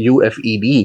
UFED,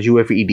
UFED।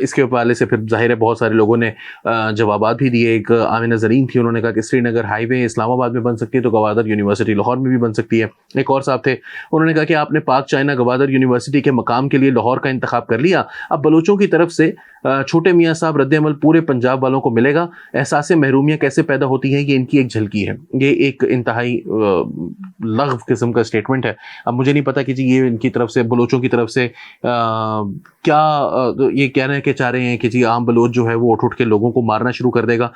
اس کے حوالے سے پھر ظاہر ہے بہت سارے لوگوں نے جوابات بھی دیے. ایک آمنہ زرین تھی, انہوں نے کہا کہ سری نگر ہائی وے اسلام آباد میں بن سکتی ہے تو گوادر یونیورسٹی لاہور میں بھی بن سکتی ہے. ایک اور صاحب تھے, انہوں نے کہا کہ آپ نے پاک چائنا گوادر یونیورسٹی کے مقام کے لیے لاہور کا انتخاب کر لیا, اب بلوچوں کی طرف سے چھوٹے میاں صاحب رد عمل پورے پنجاب والوں کو ملے گا. احساس محرومیت کیسے پیدا ہوتی ہے, یہ ان کی ایک جھلکی ہے. یہ ایک انتہائی لغو قسم کا اسٹیٹمنٹ ہے. اب مجھے نہیں پتا کہ جی یہ ان کی طرف سے بلوچوں کی طرف سے کیا یہ کہنا کہ چاہ رہے ہیں کہ جی عام بلوچ جو ہے وہ اٹھ کے لوگوں کو مارنا شروع کر دے گا.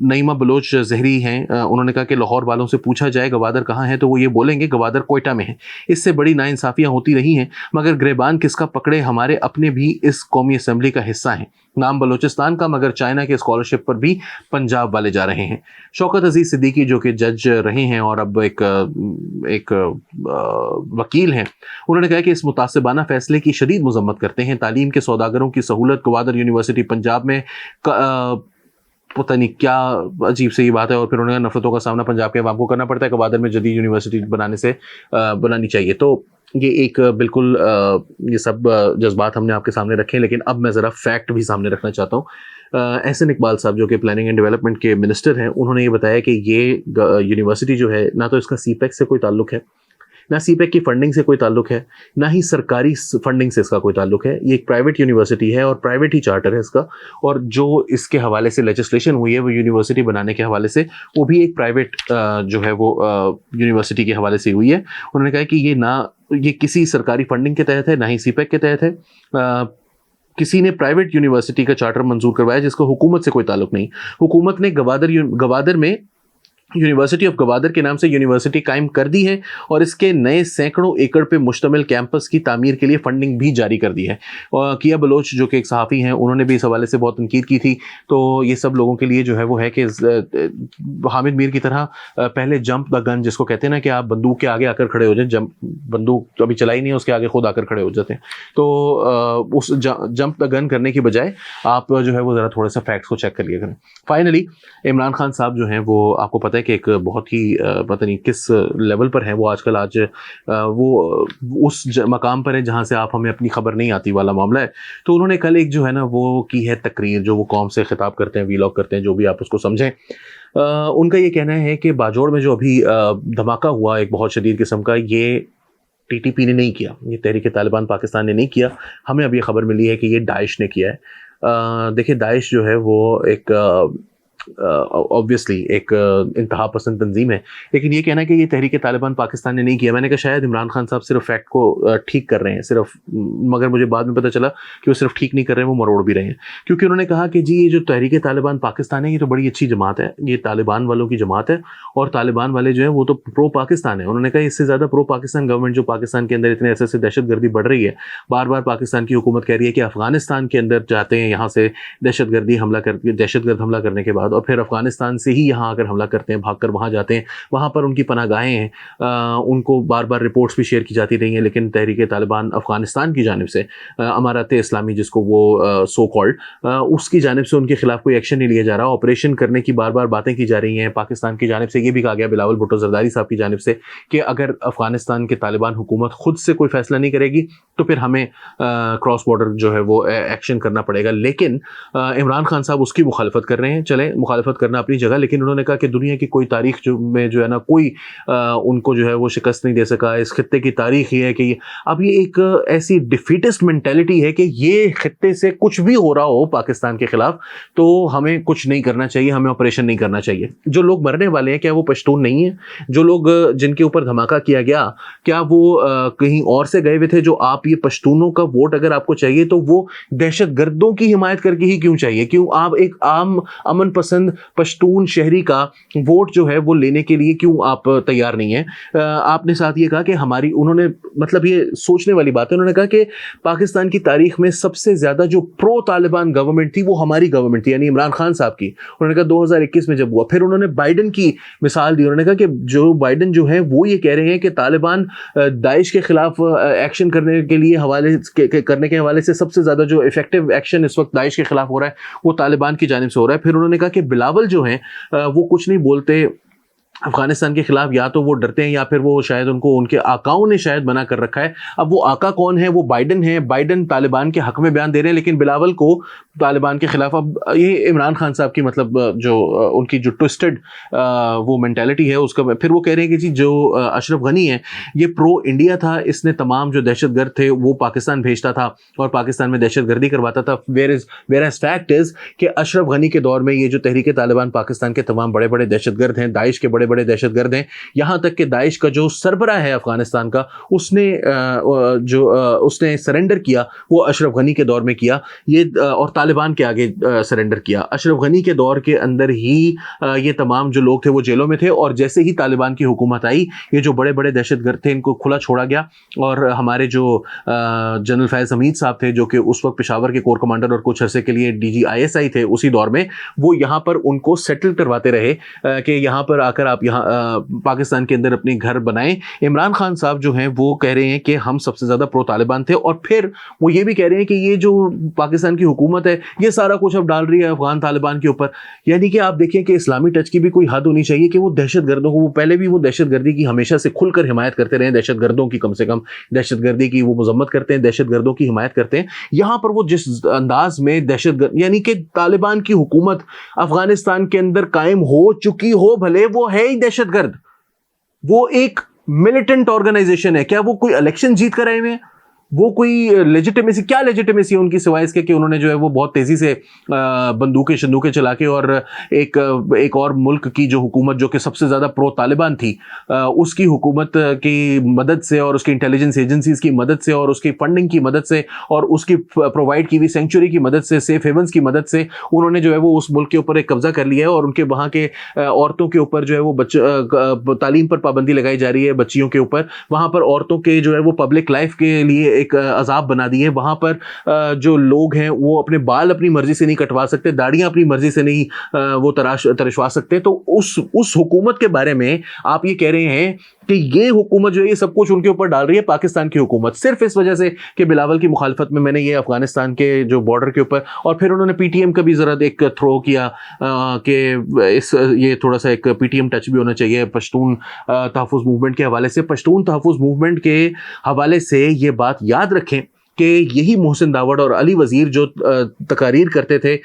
نعیمہ بلوچ زہری ہیں, انہوں نے کہا کہ لاہور والوں سے پوچھا جائے گوادر کہاں ہے تو وہ یہ بولیں گے گوادر کوئٹہ میں ہے. اس سے بڑی ناانصافیاں ہوتی رہی ہیں مگر گریبان کس کا پکڑے, ہمارے اپنے بھی اس قومی اسمبلی کا حصہ ہیں. نام بلوچستان کا مگر چائنا کے اسکالرشپ پر بھی پنجاب والے جا رہے ہیں. شوکت عزیز صدیقی جو کہ جج رہے ہیں اور اب ایک وکیل ہیں, انہوں نے کہا کہ اس متعصبانہ فیصلے کی شدید مذمت کرتے ہیں. تعلیم کے سوداگروں کی سہولت گوادر یونیورسٹی پنجاب میں پتہ نہیں کیا عجیب سے یہ بات ہے. اور پھر انہوں نے نفرتوں کا سامنا پنجاب کے عوام کو کرنا پڑتا ہے, گوادر میں جدید یونیورسٹی بنانی چاہیے. تو یہ ایک بالکل یہ سب جذبات ہم نے آپ کے سامنے رکھے ہیں, لیکن اب میں ذرا فیکٹ بھی سامنے رکھنا چاہتا ہوں. احسن اقبال صاحب جو کہ پلاننگ اینڈ ڈیولپمنٹ کے منسٹر ہیں, انہوں نے یہ بتایا کہ یہ یونیورسٹی جو ہے نہ تو اس کا سی پیک سے کوئی تعلق ہے, نہ سی پیک کی فنڈنگ سے کوئی تعلق ہے, نہ ہی سرکاری فنڈنگ سے اس کا کوئی تعلق ہے. یہ ایک پرائیویٹ یونیورسٹی ہے اور پرائیویٹ ہی چارٹر ہے اس کا, اور جو اس کے حوالے سے لیجسلیشن ہوئی ہے وہ یونیورسٹی بنانے کے حوالے سے وہ بھی ایک پرائیویٹ جو ہے وہ یونیورسٹی کے حوالے سے ہوئی ہے. انہوں نے کہا کہ یہ کسی سرکاری فنڈنگ کے تحت ہے, نہ ہی سی پیک کے تحت ہے. کسی نے پرائیویٹ یونیورسٹی کا چارٹر منظور کروایا جس کو حکومت سے کوئی تعلق نہیں. حکومت نے گوادر میں یونیورسٹی آف گوادر کے نام سے یونیورسٹی قائم کر دی ہے اور اس کے نئے سینکڑوں ایکڑ پہ مشتمل کیمپس کی تعمیر کے لیے فنڈنگ بھی جاری کر دی ہے. اور کیا بلوچ جو کہ ایک صحافی ہیں, انہوں نے بھی اس حوالے سے بہت تنقید کی تھی. تو یہ سب لوگوں کے لیے جو ہے وہ ہے کہ حامد میر کی طرح پہلے جمپ دا گن جس کو کہتے ہیں نا کہ آپ بندوق کے آگے آ کر کھڑے ہو جائیں, بندوق تو ابھی چلائی نہیں ہے اس کے آگے خود آ کر کھڑے ہو جاتے ہیں. تو اس جمپ دا گن کرنے کی بجائے آپ جو ہے وہ ذرا تھوڑا سا فیکٹس کو چیک کر لیا کریں. فائنلی عمران خان صاحب جو ہیں وہ آپ کو پتہ ہے کہ ایک بہت ہی پتہ نہیں کس لیول پر ہیں وہ آج وہ اس مقام پر ہے جہاں سے آپ ہمیں اپنی خبر نہیں آتی والا معاملہ ہے. تو انہوں نے کل ایک جو ہے نا وہ کی ہے تقریر, جو وہ قوم سے خطاب کرتے ہیں, ویلاگ کرتے ہیں, جو بھی آپ اس کو سمجھیں. ان کا یہ کہنا ہے کہ باجوڑ میں جو ابھی دھماکہ ہوا ایک بہت شدید قسم کا, یہ ٹی ٹی پی نے نہیں کیا, یہ تحریک طالبان پاکستان نے نہیں کیا. ہمیں اب یہ خبر ملی ہے کہ یہ داعش نے کیا ہے. دیکھیں داعش جو ہے وہ ایک obviously ایک انتہا پسند تنظیم ہے, لیکن یہ کہنا کہ یہ تحریک طالبان پاکستان نے نہیں کیا, میں نے کہا شاید عمران خان صاحب صرف فیکٹ کو ٹھیک کر رہے ہیں صرف, مگر مجھے بعد میں پتہ چلا کہ وہ صرف ٹھیک نہیں کر رہے ہیں, وہ مروڑ بھی رہے ہیں. کیونکہ انہوں نے کہا کہ جی یہ جو تحریک طالبان پاکستان ہے یہ تو بڑی اچھی جماعت ہے, یہ طالبان والوں کی جماعت ہے اور طالبان والے جو ہیں وہ تو پرو پاکستان ہے. انہوں نے کہا اس سے زیادہ پرو پاکستان گورنمنٹ جو پاکستان کے اندر اتنے عرصے سے دہشت گردی بڑھ رہی ہے, بار بار پاکستان کی حکومت کہہ رہی ہے کہ افغانستان کے اندر جاتے ہیں, یہاں سے دہشت گرد حملہ کرنے کے بعد, اور پھر افغانستان سے ہی یہاں آ کر حملہ کرتے ہیں, بھاگ کر وہاں جاتے ہیں, وہاں پر ان کی پناہ گاہیں ہیں. ان کو بار بار رپورٹس بھی شیئر کی جاتی رہی ہیں, لیکن تحریک طالبان افغانستان کی جانب سے امارات اسلامی جس کو وہ سو کالڈ, اس کی جانب سے ان کے خلاف کوئی ایکشن نہیں لیا جا رہا. آپریشن کرنے کی بار بار باتیں کی جا رہی ہیں. پاکستان کی جانب سے یہ بھی کہا گیا بلاول بھٹو زرداری صاحب کی جانب سے کہ اگر افغانستان کے طالبان حکومت خود سے کوئی فیصلہ نہیں کرے گی تو پھر ہمیں کراس بارڈر جو ہے وہ ایکشن کرنا پڑے گا. لیکن عمران خان صاحب اس کی مخالفت کر رہے ہیں. چلیں مخالفت کرنا اپنی جگہ, لیکن انہوں نے کہا کہ دنیا کی کوئی تاریخ میں جو ہے نا کوئی ان کو جو ہے وہ شکست نہیں دے سکا. اس خطے کی تاریخ یہ ہے کہ اب یہ ایک ایسی ڈیفیٹسٹ مینٹیلٹی ہے کہ یہ خطے سے کچھ بھی ہو رہا ہو پاکستان کے خلاف تو ہمیں کچھ نہیں کرنا چاہیے, ہمیں آپریشن نہیں کرنا چاہیے. جو لوگ مرنے والے ہیں کیا وہ پشتون نہیں ہیں؟ جو لوگ جن کے اوپر دھماکہ کیا گیا کیا وہ کہیں اور سے گئے ہوئے تھے؟ جو آپ یہ پشتونوں کا ووٹ اگر آپ کو چاہیے تو وہ دہشت گردوں کی حمایت کر کے ہی کیوں چاہیے؟ کیوں آپ ایک عام امن پسند پشتون شہری کا ووٹ جو ہے وہ لینے کے لیے کیوں آپ تیار نہیں ہیں؟ آپ نے ساتھ یہ کہا کہ انہوں نے مطلب یہ سوچنے والی بات ہے, انہوں نے کہا کہ پاکستان کی تاریخ میں سب سے زیادہ جو پرو طالبان گورنمنٹ تھی وہ ہماری گورنمنٹ تھی, یعنی عمران خان صاحب کی. انہوں نے کہا 2021 میں جب ہوا, پھر انہوں نے بائیڈن کی مثال دی. انہوں نے کہا کہ جو بائیڈن جو ہے وہ یہ کہہ رہے ہیں کہ طالبان داعش کے خلاف ایکشن کرنے کے حوالے سے سب سے زیادہ جو افیکٹو ایکشن اس وقت داعش کے خلاف ہو رہا ہے وہ طالبان کی جانب سے ہو رہا ہے. پھر انہوں نے کہا کہ بلاول جو ہیں وہ کچھ نہیں بولتے افغانستان کے خلاف یا تو وہ ڈرتے ہیں یا پھر وہ شاید ان کو ان کے آقاؤں نے شاید منع کر رکھا ہے. اب وہ آقا کون ہے؟ وہ بائیڈن ہے. بائیڈن طالبان کے حق میں بیان دے رہے ہیں لیکن بلاول کو طالبان کے خلاف. اب یہ عمران خان صاحب کی مطلب جو ان کی جو ٹوسٹڈ وہ مینٹیلٹی ہے اس کا پھر وہ کہہ رہے ہیں کہ جی جو اشرف غنی ہے یہ پرو انڈیا تھا, اس نے تمام جو دہشت گرد تھے وہ پاکستان بھیجتا تھا اور پاکستان میں دہشت گردی کرواتا تھا. whereas fact is کہ اشرف غنی کے دور میں یہ جو تحریک طالبان پاکستان کے تمام بڑے بڑے دہشت گرد ہیں, داعش کے بڑے بڑے دہشت گرد ہیں, یہاں تک کہ داعش کا جو سربراہ ہے افغانستان کا اس نے سرنڈر کیا وہ اشرف غنی کے دور میں کیا یہ, اور طالبان کے آگے سرنڈر کیا. اشرف غنی کے دور کے اندر ہی یہ تمام جو لوگ تھے وہ جیلوں میں تھے اور جیسے ہی طالبان کی حکومت آئی یہ جو بڑے بڑے دہشت گرد تھے ان کو کھلا چھوڑا گیا. اور ہمارے جو جنرل فیض حمید صاحب تھے جو کہ اس وقت پشاور کے کور کمانڈر اور کچھ عرصے کے لیے DGISI تھے اسی دور میں, وہ یہاں پر ان کو سیٹل کرواتے رہے کہ یہاں پر آ کر آپ یہاں پاکستان کے اندر اپنے گھر بنائیں. عمران خان صاحب جو ہیں وہ کہہ رہے ہیں کہ ہم سب سے زیادہ پرو طالبان تھے اور پھر وہ یہ بھی کہہ رہے ہیں کہ یہ جو پاکستان کی حکومت ہے یہ سارا کچھ اب ڈال رہی ہے افغان طالبان کے اوپر. یعنی کہ آپ دیکھیں کہ اسلامی ٹچ کی بھی کوئی حد ہونی چاہیے کہ وہ دہشت گردوں کو, وہ پہلے بھی وہ دہشت گردی کی ہمیشہ سے کھل کر حمایت کرتے رہے, دہشت گردوں کی کم سے کم دہشت گردی کی وہ مذمت کرتے ہیں, دہشت گردوں کی حمایت کرتے ہیں. یہاں پر وہ جس انداز میں دہشت گرد یعنی کہ طالبان کی حکومت افغانستان کے اندر قائم ہو چکی ہو, بھلے وہ ہے ہی دہشت گرد, وہ ایک ملیٹنٹ آرگنائزیشن ہے. کیا وہ کوئی الیکشن جیت کر آئے ہوئے ہیں؟ وہ کوئی لیجیٹیمیسی, کیا لیجیٹیمیسی ہے ان کی سوائے اس کے کہ انہوں نے جو ہے وہ بہت تیزی سے بندوقیں شندوقیں چلا کے اور ایک اور ملک کی جو حکومت جو کہ سب سے زیادہ پرو طالبان تھی اس کی حکومت کی مدد سے اور اس کی انٹیلیجنس ایجنسیز کی مدد سے اور اس کی فنڈنگ کی مدد سے اور اس کی پرووائڈ کی ہوئی سینکچوری کی مدد سے, سیف ہیونز کی مدد سے انہوں نے جو ہے وہ اس ملک کے اوپر ایک قبضہ کر لیا ہے اور ان کے وہاں کے عورتوں کے اوپر جو ہے وہ تعلیم پر پابندی لگائی جا رہی ہے, بچیوں کے اوپر. وہاں پر عورتوں کے جو ہے وہ پبلک لائف کے لیے ایک عذاب بنا دی ہے. وہاں پر جو لوگ ہیں وہ اپنے بال اپنی مرضی سے نہیں کٹوا سکتے, داڑیاں اپنی مرضی سے نہیں وہ ترشوا سکتے. تو اس حکومت کے بارے میں آپ یہ کہہ رہے ہیں کہ یہ حکومت جو ہے یہ سب کچھ ان کے اوپر ڈال رہی ہے پاکستان کی حکومت, صرف اس وجہ سے کہ بلاول کی مخالفت میں نے یہ افغانستان کے جو بارڈر کے اوپر. اور پھر انہوں نے PTM کا بھی ذرا ایک تھرو کیا کہ یہ تھوڑا سا ایک PTM ٹچ بھی ہونا چاہیے پشتون تحفظ موومنٹ کے حوالے سے. پشتون تحفظ موومنٹ کے حوالے سے یہ بات یاد رکھیں کہ یہی محسن داوڑ اور علی وزیر جو تقاریر کرتے تھے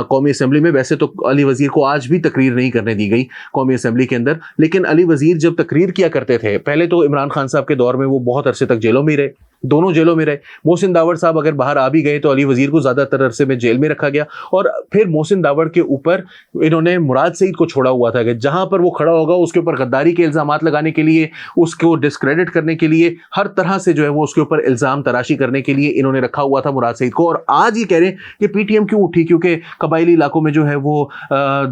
قومی اسمبلی میں, ویسے تو علی وزیر کو آج بھی تقریر نہیں کرنے دی گئی قومی اسمبلی کے اندر, لیکن علی وزیر جب تقریر کیا کرتے تھے, پہلے تو عمران خان صاحب کے دور میں وہ بہت عرصے تک جیلوں میں رہے, دونوں جیلوں میں رہے. محسن داوڑ صاحب اگر باہر آ بھی گئے تو علی وزیر کو زیادہ تر عرصے میں جیل میں رکھا گیا. اور پھر محسن داوڑ کے اوپر انہوں نے مراد سعید کو چھوڑا ہوا تھا کہ جہاں پر وہ کھڑا ہوگا اس کے اوپر غداری کے الزامات لگانے کے لیے, اس کو ڈسکریڈٹ کرنے کے لیے, ہر طرح سے جو ہے وہ اس کے اوپر الزام تراشی کرنے کے لیے انہوں نے رکھا ہوا تھا مراد سعید کو. اور آج یہ کہہ رہے ہیں کہ PTM کیوں اٹھی, کیونکہ قبائلی علاقوں میں جو ہے وہ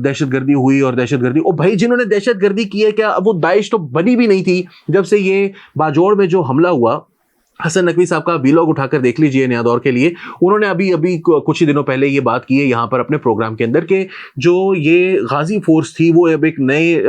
دہشت گردی ہوئی اور دہشت گردی. اور بھائی جنہوں نے دہشت گردی کی ہے کیا وہ داعش تو بنی بھی نہیں تھی جب سے یہ باجوڑ میں جو حملہ ہوا. حسن نقوی صاحب کا ویلاگ اٹھا کر دیکھ لیجئے نیا دور کے لیے, انہوں نے ابھی کچھ ہی دنوں پہلے یہ بات کی ہے یہاں پر اپنے پروگرام کے اندر کہ جو یہ غازی فورس تھی وہ اب ایک نئے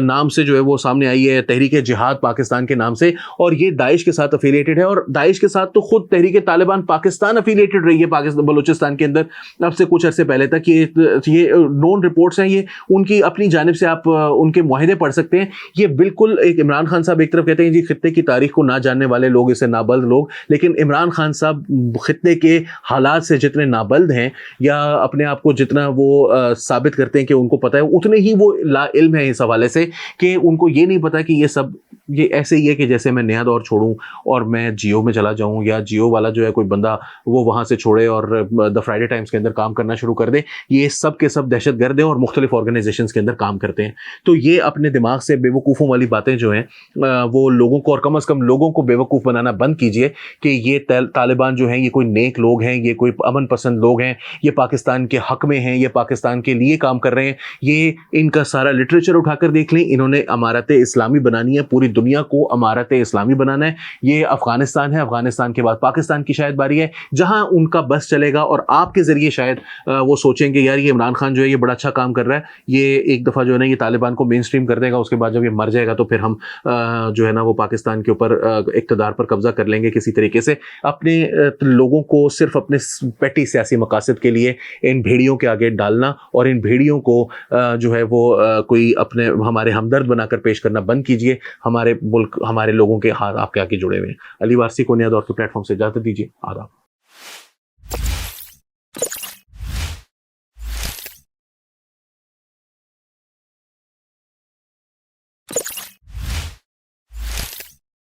نام سے جو ہے وہ سامنے آئی ہے, تحریک جہاد پاکستان کے نام سے, اور یہ داعش کے ساتھ افیلیٹڈ ہے. اور داعش کے ساتھ تو خود تحریک طالبان پاکستان افیلیٹڈ رہی ہے پاکستان بلوچستان کے اندر اب سے کچھ عرصے پہلے تک. یہ نون رپورٹس ہیں, یہ ان کی اپنی جانب سے آپ ان کے معاہدے پڑھ سکتے ہیں. یہ بالکل ایک عمران خان صاحب ایک طرف کہتے ہیں جی خطے کی تاریخ کو نہ جاننے والے لوگ اسے نابلد لوگ, لیکن عمران خان صاحب خطے کے حالات سے جتنے نابلد ہیں یا اپنے آپ کو جتنا وہ ثابت کرتے ہیں کہ ان کو پتہ ہے, اتنے ہی وہ لا علم ہے اس حوالے سے کہ ان کو یہ نہیں پتا کہ یہ سب یہ ایسے ہی ہے کہ جیسے میں نیا دور چھوڑوں اور میں جیو میں چلا جاؤں یا جیو والا جو ہے کوئی بندہ وہ وہاں سے چھوڑے اور دا فرائیڈے ٹائمز کے اندر کام کرنا شروع کر دے. یہ سب کے سب دہشت گرد ہیں اور مختلف آرگنائزیشنز کے اندر کام کرتے ہیں. تو یہ اپنے دماغ سے بے وقوفوں والی باتیں جو ہیں وہ لوگوں کو, اور کم از کم لوگوں کو بے وقوف بنانا بند کیجئے کہ یہ طالبان جو ہیں یہ کوئی نیک لوگ ہیں, یہ کوئی امن پسند لوگ ہیں, یہ پاکستان کے حق میں ہیں, یہ پاکستان کے لیے کام کر رہے ہیں. یہ ان کا سارا لٹریچر اٹھا کر دیکھ لیں, انہوں نے امارت اسلامی بنانی ہے, پوری دنیا کو امارت اسلامی بنانا ہے. یہ افغانستان ہے, افغانستان کے بعد پاکستان کی شاید باری ہے جہاں ان کا بس چلے گا, اور آپ کے ذریعے شاید وہ سوچیں گے یار یہ عمران خان جو ہے یہ بڑا اچھا کام کر رہا ہے, یہ ایک دفعہ جو ہے نا یہ طالبان کو مین اسٹریم کر دے گا, اس کے بعد جب یہ مر جائے گا تو پھر ہم جو ہے نا وہ پاکستان کے اوپر اقتدار پر قبضہ کر لیں گے کسی طریقے سے. اپنے لوگوں کو صرف اپنے پیٹی سیاسی مقاصد کے لیے ان بھیڑیوں کے آگے ڈالنا اور ان بھیڑیوں کو جو ہے وہ کوئی اپنے ہمارے ہمدرد بنا کر پیش کرنا بند کیجیے. ہمارے ملک ہمارے لوگوں کے ہاتھ آپ کے آگے جڑے ہوئے ہیں. علی وارثی کو نیا دور کے پلیٹ فارم سے اجازت دیجیے. آداب.